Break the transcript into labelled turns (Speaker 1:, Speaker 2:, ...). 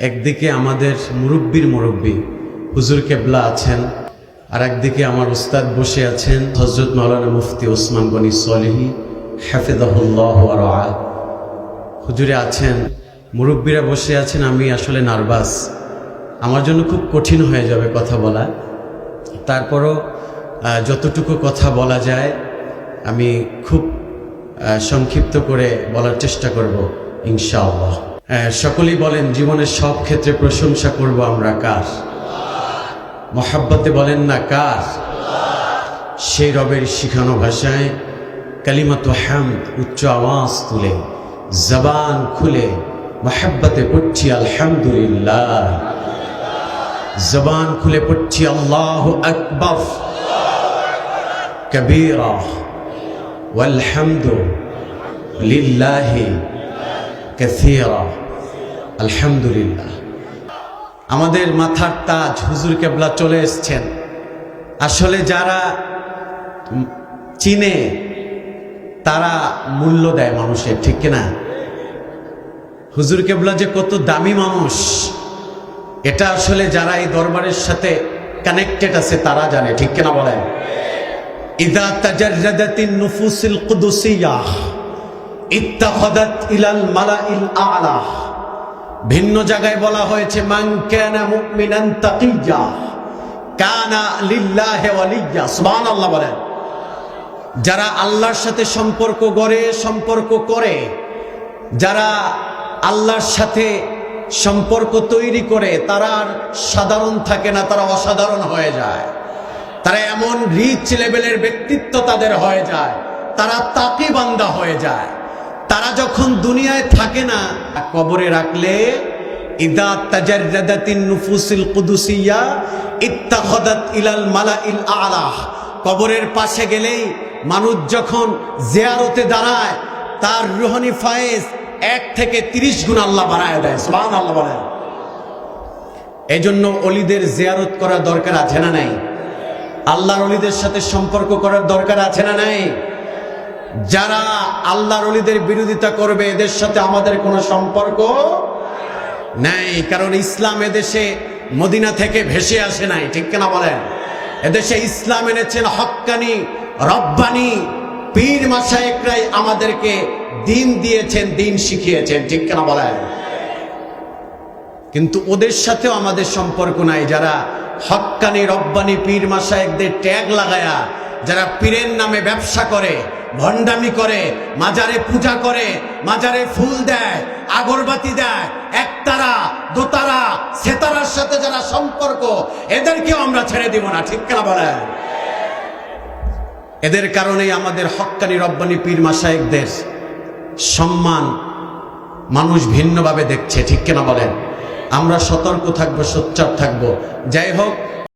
Speaker 1: একদিকে আমাদের মুরব্বির মুরব্বি হুজুর কেবলা আছেন, আর একদিকে আমার উস্তাদ বসে আছেন হযরত মাওলানা মুফতি ওসমান গনি সলিহি হাফিজাহুল্লাহ ওয়া রাআহ। হুজুরে আছেন, মুরব্বিরা বসে আছেন। আমি আসলে নার্ভাস, আমার জন্য খুব কঠিন হয়ে যাবে কথা বলা। তারপরও যতটুকু কথা বলা যায় আমি খুব সংক্ষিপ্ত করে বলার চেষ্টা করব ইনশাআল্লাহ। সকলেই বলেন, জীবনের সব ক্ষেত্রে প্রশংসা করব আমরা কার? মহাব্বতে বলেন না কার? সেই রবের শিখানো ভাষায় কালিমাতু হামদ উচ্চ আওয়াজ তুলে জবান খুলে মহাব্বতে পড়ছি আলহামদুলিল্লাহ, জবান খুলে পড়ছি আল্লাহু আকবার কবীরা ওয়ালহামদু লিল্লাহি কাসীরা। আলহামদুলিল্লাহ। আমাদের মাথার তাজ হুজুর কেবলা চলে এসছেন। আসলে যারা চিনে তারা মূল্য দেয় মানুষের, ঠিক কিনা? হুজুর কেবলা যে কত দামি মানুষ এটা আসলে যারা এই দরবারের সাথে কানেক্টেড আছে তারা জানে, ঠিক কিনা বলেন? ইযা তাজাররাদাতিন নুফুসিল কুদুসিয়াহ ইত্তাখাদাত ইলাল মালাইল আ'লা। ভিন্ন জায়গায় বলা হয়েছে মান কানা মুমিনান তাকিয়্যা কানা লিল্লাহি ওয়ালিয়্যা। সুবহানাল্লাহ বলেন। যারা আল্লাহর সাথে সম্পর্ক করে, যারা আল্লাহর সাথে সম্পর্ক তৈরি করে, তারা আর সাধারণ থাকে না, তারা অসাধারণ হয়ে যায়। তারা এমন রিচ লেভেলের ব্যক্তিত্ব তাদের হয়ে যায়, তারা তাকি বান্দা হয়ে যায়। তারা যখন দুনিয়ায় থাকে না, কবরে রাখলে ইদা তাজাররাদাতিন নুফুসিল কুদুসিয়া ইত্তাখাদাত ইলাল মালাইল আ'লা। কবরের পাশে গেলেই মানুষ যখন জিয়ারতে দাঁড়ায় তার রুহানি ফায়েজ 1 থেকে 30 গুণ আল্লাহ বাড়ায় দেয়। সুবহানাল্লাহ বলেন। এজন্য ওলিদের জিয়ারত করার দরকার আছে না নাই? আল্লাহর ওলিদের সাথে সম্পর্ক করার দরকার আছে না নাই? যারা আল্লাহর ওলিদের বিরোধিতা করবে এদের সাথে আমাদের কোনো সম্পর্ক নাই। কারণ ইসলাম এদেশে মদিনা থেকে ভেসে আসে নাই, ঠিক কিনা বলেন? এদেশে ইসলাম এনেছেন হক্কানি রব্বানি পীর মাশায়েখরাই আমাদেরকে দিন দিয়েছেন, দিন শিখিয়েছেন, ঠিক কিনা বলেন? কিন্তু ওদের সাথেও আমাদের সম্পর্ক নাই। যারা হক্কানি রব্বানি পীর মাশায়েখদের ট্যাগ লাগায়া যারা পীরের নামে ব্যবসা করে, ভণ্ডামি করে, মাজারে পূজা করে, মাজারে ফুল দেয়, আগরবাতি দেয়, একতারা দোতারা সেতারার সাথে যারা সম্পর্ক, এদেরকেও আমরা ছেড়ে দিব না, ঠিক কিনা বলেন? এদের কারণেই আমাদের হক্কানি রব্বানি পীর মাশায়েখদের সম্মান মানুষ ভিন্নভাবে দেখছে, ঠিক কিনা বলেন? আমরা সতর্ক থাকবো, সোচ্চার থাকবো। যাই হোক,